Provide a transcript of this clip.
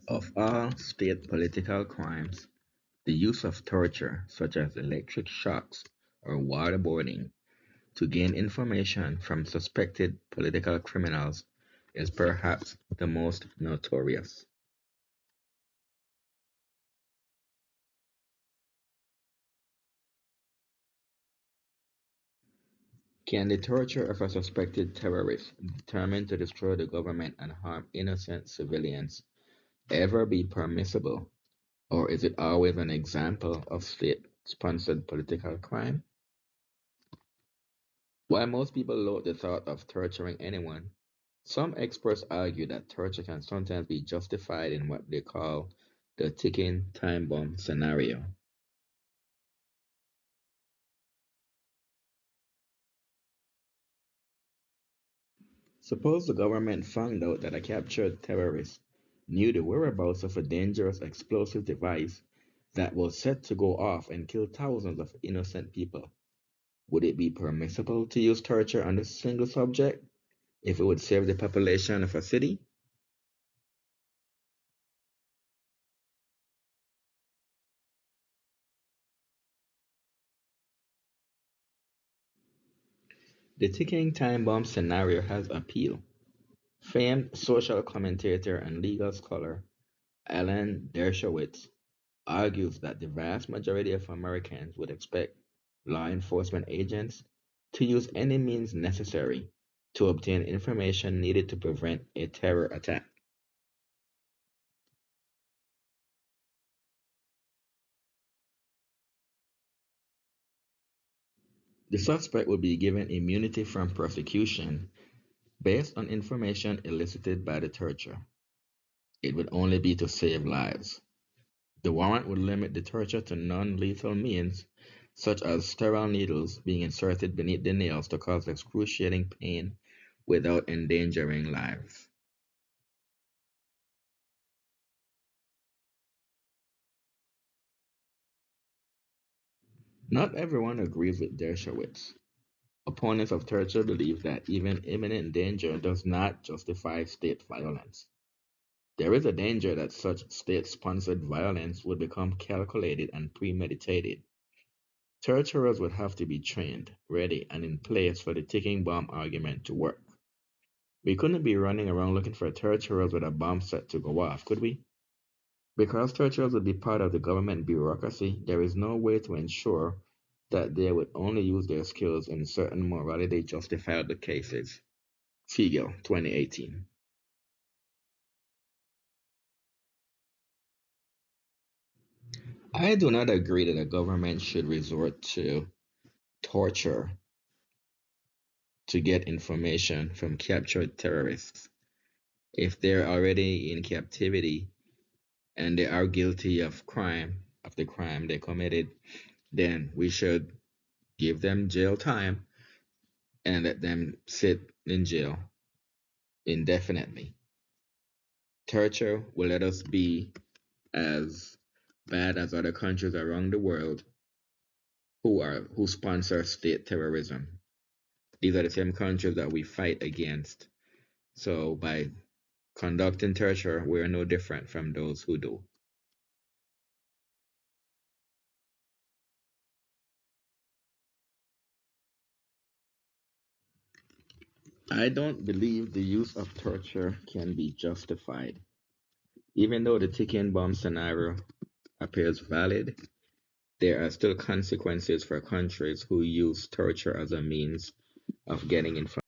Of all state political crimes, the use of torture, such as electric shocks or waterboarding, to gain information from suspected political criminals is perhaps the most notorious. Can the torture of a suspected terrorist determined to destroy the government and harm innocent civilians ever be permissible, or is it always an example of state sponsored political crime? While most people loathe the thought of torturing anyone, some experts argue that torture can sometimes be justified in what they call the ticking time bomb scenario. Suppose the government found out that a captured terrorist knew the whereabouts of a dangerous explosive device that was set to go off and kill thousands of innocent people. Would it be permissible to use torture on this single subject if it would save the population of a city? The ticking time bomb scenario has appeal. Famed social commentator and legal scholar Alan Dershowitz argues that the vast majority of Americans would expect law enforcement agents to use any means necessary to obtain information needed to prevent a terror attack. The suspect would be given immunity from prosecution based on information elicited by the torture. It would only be to save lives. The warrant would limit the torture to non lethal means, such as sterile needles being inserted beneath the nails to cause excruciating pain without endangering lives. Not everyone agrees with Dershowitz. Opponents of torture believe that even imminent danger does not justify state violence. There is a danger that such state sponsored violence would become calculated and premeditated. Torturers would have to be trained, ready, and in place for the ticking bomb argument to work. We couldn't be running around looking for torturers with a bomb set to go off, could we? Because torturers would be part of the government bureaucracy, there is no way to ensure that they would only use their skills in certain morality justifiable cases. Siegel, 2018. I do not agree that a government should resort to torture to get information from captured terrorists. If they're already in captivity and they are guilty of the crime they committed, then we should give them jail time and let them sit in jail indefinitely. Torture will let us be as bad as other countries around the world who sponsor state terrorism. These are the same countries that we fight against. So by conducting torture, we're no different from those who do. I don't believe the use of torture can be justified. Even though the ticking bomb scenario appears valid, there are still consequences for countries who use torture as a means of getting information.